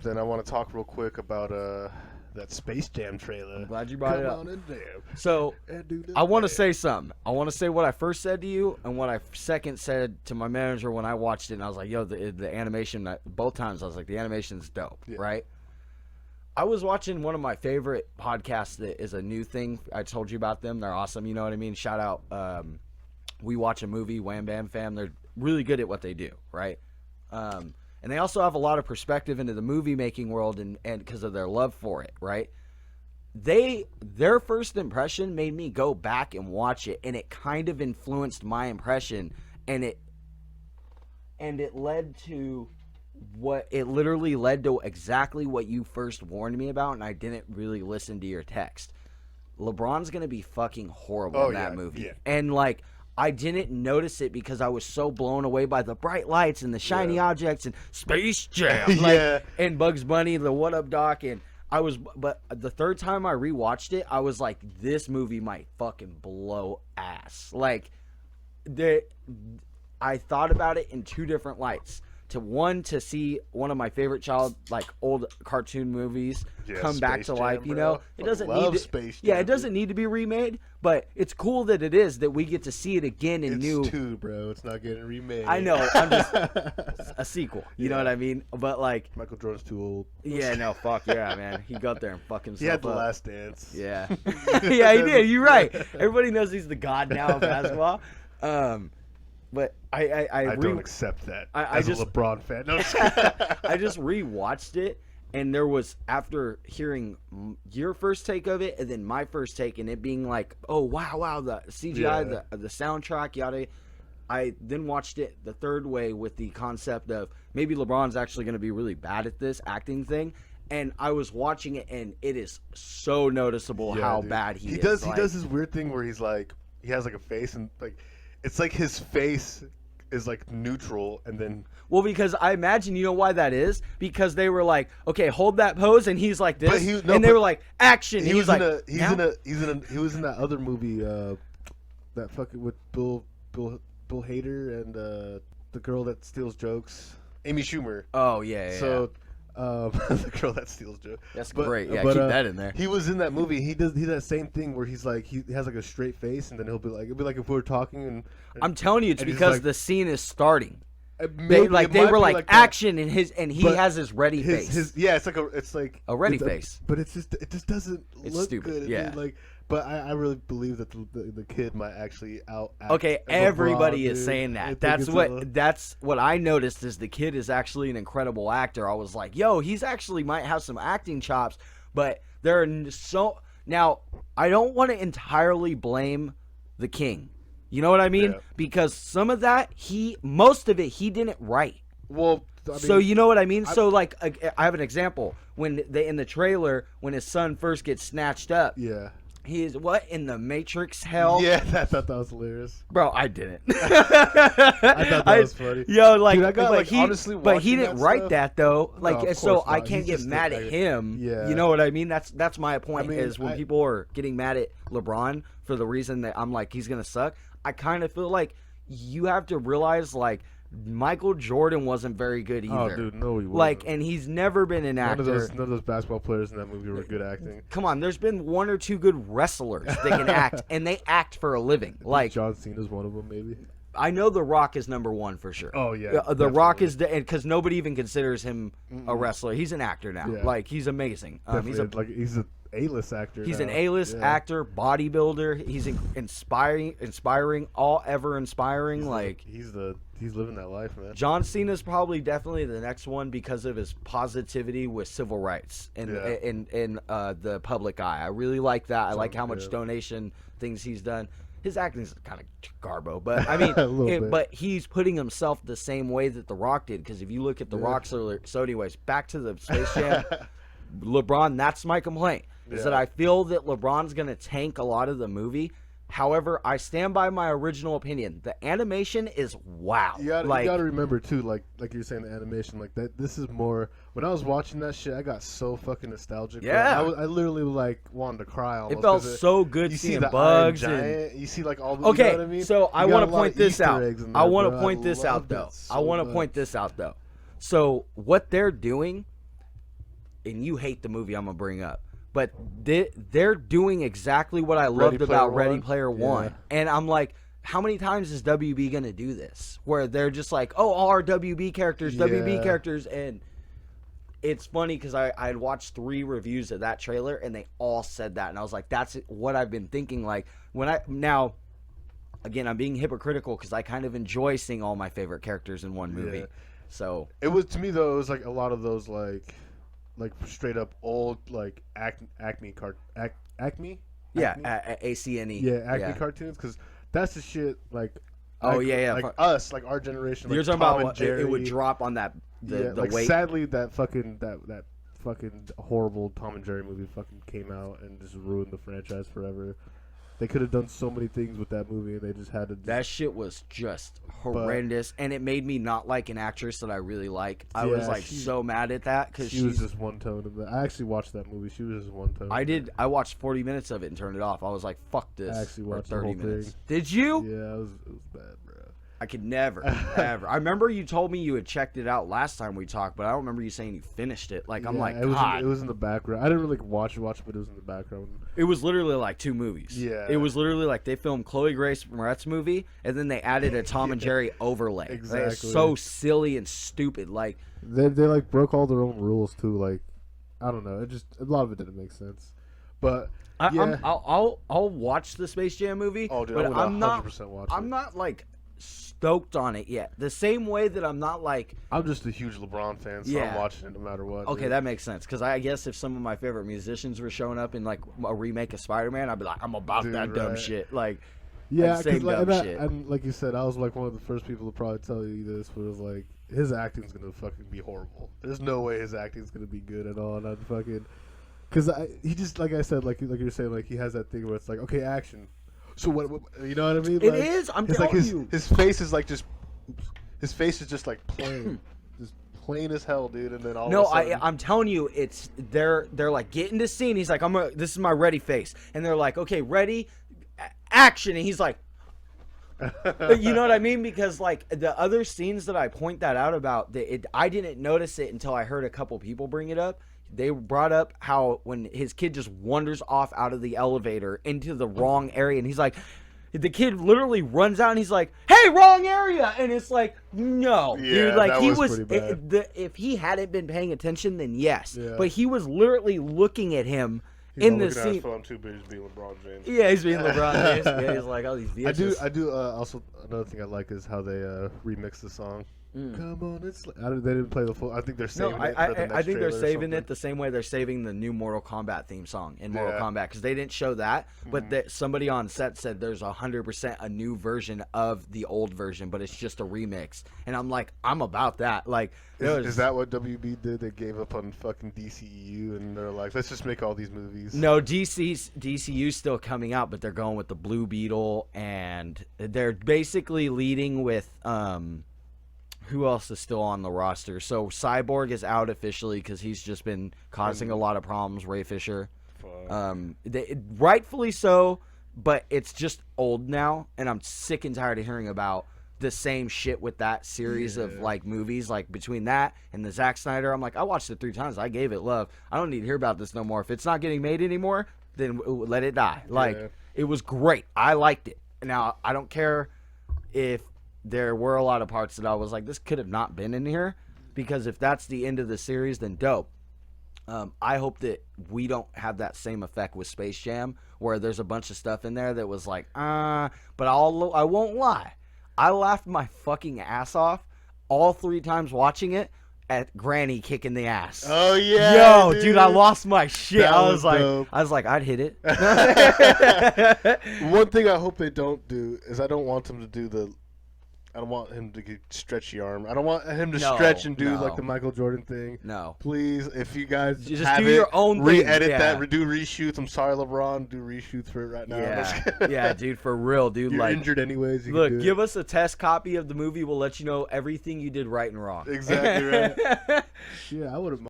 Then I want to talk real quick about that Space Jam trailer. I'm glad you brought it up. Come on in there. So And do the I want to dance. say something. I want to say what I first said to you and what I second said to my manager when I watched it. And I was like, yo, the animation, both times I was like, the animation's dope, Yeah. right? I was watching one of my favorite podcasts that is a new thing. I told you about them. They're awesome. You know what I mean? Shout out. We Watch a Movie, Wham Bam Fam. They're really good at what they do, right? And they also have a lot of perspective into the movie making world and because of their love for it, right? Their first impression made me go back and watch it, and it kind of influenced my impression, and it led to literally led to exactly what you first warned me about, and I didn't really listen to your text. LeBron's gonna be fucking horrible in that movie. Yeah. And like I didn't notice it because I was so blown away by the bright lights and the shiny objects and Space Jam. Yeah. And Bugs Bunny, the What Up Doc, and but the third time I rewatched it, I was like, this movie might fucking blow ass. Like, I thought about it in two different lights. To see one of my favorite old cartoon movies come back Space to life. Jam, You bro. know, it doesn't need to. Space Yeah, Jam, it doesn't need to be remade, but it's cool that it is that we get to see it again in It's new. two, bro. It's not getting remade. I know. I'm just a sequel. You know what I mean? But like, Michael Jordan's too old. yeah, no, fuck yeah, man. He got there and fucked himself He had the up. last dance. Yeah, yeah, he did. You're right. Everybody knows he's the god now of basketball. But I don't accept that I as just- a LeBron fan. No, I'm just kidding. I just rewatched it, and there was, after hearing your first take of it and then my first take, and it being like, oh wow, the CGI, Yeah. the soundtrack, yada. I then watched it the third way with the concept of maybe LeBron's actually going to be really bad at this acting thing. And I was watching it, and it is so noticeable Yeah, how dude. bad he is. He does Like, this weird thing where he's like, he has like a face, and like it's like his face is like neutral, and then well, because I imagine, you know why that is? Because they were like, okay, hold that pose, and he's like this, and they were like, action. he He's was like, he was in that other movie, that fucking with Bill Hader and the girl that steals jokes, Amy Schumer. oh yeah. So. The girl that steals jokes. That's great. Yeah, keep that in there. He was in that movie. He does that same thing where he's like he has like a straight face, and then it'll be like if we were talking, and I'm telling you, it's and he's because like- the scene is starting. maybe, They it might were be like that. action, and he But has his ready face. it's like A ready it's face. but it just doesn't It's look stupid, good. yeah. Like, but I really believe that the kid might actually out. Okay, everybody is saying I that. think That's what I noticed is the kid is actually an incredible actor. I was like, yo, he's actually might have some acting chops, but there are so now I don't want to entirely blame the king. You know what I mean? Yeah. Because some of that most of it he didn't write. Well, I mean, So you know what I mean? So like I have an example when in the trailer when his son first gets snatched up. yeah, He is what in the Matrix hell? yeah. I thought that was hilarious. Bro, I didn't. I thought that was funny. Yo, like, Dude, I got, but like, he, honestly but he watching didn't that write stuff- that though. Like, of so course I not. can't He's get just mad the- at him. Yeah. You know what I mean? That's my point. I mean, is when people are getting mad at LeBron for the reason that I'm like he's gonna suck. I kind of feel like you have to realize like Michael Jordan wasn't very good either. Oh, dude, no, he wasn't. Like, and he's never been an actor. None of those basketball players in that movie were good acting. Come on, there's been one or two good wrestlers that can act, and they act for a living. Like, John Cena's one of them, maybe. I know The Rock is number one for sure. Oh, yeah, The Rock definitely. is because nobody even considers him a wrestler. He's an actor now. Yeah. Like he's amazing. He's He's an A-list actor. he's an now. A-list Yeah. actor, bodybuilder. He's inspiring, all ever inspiring. Like He's living that life, man. John Cena's probably definitely the next one because of his positivity with civil rights and Yeah. in the public eye. I really like that. I like how much yeah. donation things he's done. His acting's kind of garbo, but I mean, A little bit. but he's putting himself the same way that The Rock did. Because if you look at The Rock, so anyways, back to the Space Jam, LeBron. That's my complaint. Is that I feel that LeBron's gonna tank a lot of the movie. However, I stand by my original opinion. The animation is wow. You gotta remember too, like you're saying, the animation, like that. This is more. When I was watching that shit, I got so fucking nostalgic. bro. Yeah. I literally like wanted to cry. Almost, It felt 'cause so good You see seeing the bugs Iron and Giant, you see like all the. okay. You know what I mean? So I You got want a to lot point of this Easter out. eggs in I there, want bro. to point this out loved it though. so I want to much. point this out though. So what they're doing and you hate the movie I'm gonna bring up, but they're doing exactly what I loved about Ready Player One, and I'm like, how many times is WB gonna do this? Where they're just like, oh, all our WB characters, and it's funny because I had watched 3 reviews of that trailer, and they all said that, and I was like, that's what I've been thinking. Like now, again, I'm being hypocritical because I kind of enjoy seeing all my favorite characters in one movie. Yeah. So it was, to me though, it was like a lot of those like straight up old like Acme. Yeah, ACNE. Yeah, Acme cartoons, because that's the shit like. Oh like, yeah. Like us, like our generation. You're like talking Tom about and Jerry. it would drop on that the like weight. Sadly, that fucking horrible Tom and Jerry movie fucking came out and just ruined the franchise forever. They could have done so many things with that movie, and they just had to. That shit was just horrendous, and it made me not like an actress that I really like. I was like so mad at that because she was just one tone. I actually watched that movie. She was just one tone. I did. I watched 40 minutes of it and turned it off. I was like, "Fuck this." I actually watched 30 the whole minutes. thing. Did you? Yeah, it was bad, bro. I could never, ever. I remember you told me you had checked it out last time we talked, but I don't remember you saying you finished it. Like, I'm like, God. It was in the background. I didn't really watch it, but it was in the background. It was literally like 2 movies. Yeah. It was literally like they filmed Chloe Grace Moretz movie, and then they added a Tom and Jerry overlay. Exactly. Like, it's so silly and stupid. Like they like broke all their own rules too. Like, I don't know. It just, a lot of it didn't make sense. But I'll watch the Space Jam movie. Oh, dude, but I'm 100% watch it. I'm not like stoked on it yet. The same way that I'm not like. I'm just a huge LeBron fan, so I'm watching it no matter what. Okay, dude. That makes sense, because I guess if some of my favorite musicians were showing up in like a remake of Spider-Man, I'd be like, I'm about that dumb shit. Like, yeah, same dumb shit. And like you said, I was like one of the first people to probably tell you this, but it was like, his acting's gonna fucking be horrible. There's no way his acting's gonna be good at all, and I'd fucking, because he just, like I said, like you're saying, like he has that thing where it's like, okay, action. So what you know what I mean? It like, is. I'm telling telling you. His face is like just. His face is just like plain, just plain as hell, dude. And then all of a sudden, I'm telling you, it's they're like getting this scene. He's like, this is my ready face, and they're like, okay, ready, action, and he's like, you know what I mean? Because like the other scenes that I point that out about, I didn't notice it until I heard a couple people bring it up. They brought up how when his kid just wanders off out of the elevator into the wrong area, and he's like. The kid literally runs out and he's like, "Hey, wrong area!" And it's like, no, dude. Like that he was pretty bad. If he hadn't been paying attention, then yes. Yeah. But he was literally looking at him in the scene. I'm too busy being LeBron James. Yeah, he's being LeBron James. Yeah, he's like all these VHS. I do. Also, another thing I like is how they remix the song. Come on, they didn't play the full. I think they're saving it for the next I think they're saving trailer or it the same way they're saving the new Mortal Kombat theme song in Mortal Kombat, because they didn't show that, but somebody on set said there's 100% a new version of the old version, but it's just a remix, and I'm like, I'm about that. Like, is that what WB did? They gave up on fucking DCEU and they're like, let's just make all these movies. No, DCU's still coming out, but they're going with the Blue Beetle, and they're basically leading with who else is still on the roster? So Cyborg is out officially because he's just been causing a lot of problems. Ray Fisher, rightfully so, but it's just old now, and I'm sick and tired of hearing about the same shit with that series of like movies. Like between that and the Zack Snyder, I'm like, I watched it 3 times. I gave it love. I don't need to hear about this no more. If it's not getting made anymore, then let it die. Like it was great. I liked it. Now I don't care if. There were a lot of parts that I was like, this could have not been in here, because if that's the end of the series, then dope. I hope that we don't have that same effect with Space Jam, where there's a bunch of stuff in there that was like, but I won't lie. I laughed my fucking ass off all 3 times watching it at Granny kicking the ass. Oh yeah, yo, dude, I lost my shit. I was like, I'd hit it. One thing I hope they don't do is I don't want them to do I don't want him to get stretchy arm. I don't want him to stretch and do like the Michael Jordan thing. No. Please, if you guys just have do your own thing. Re-edit that. Do reshoots. I'm sorry, LeBron. Do reshoots for it right now. Yeah, dude, for real, dude. You're like injured anyways. Look, give us a test copy of the movie. We'll let you know everything you did right and wrong. Exactly right. Yeah, I would have.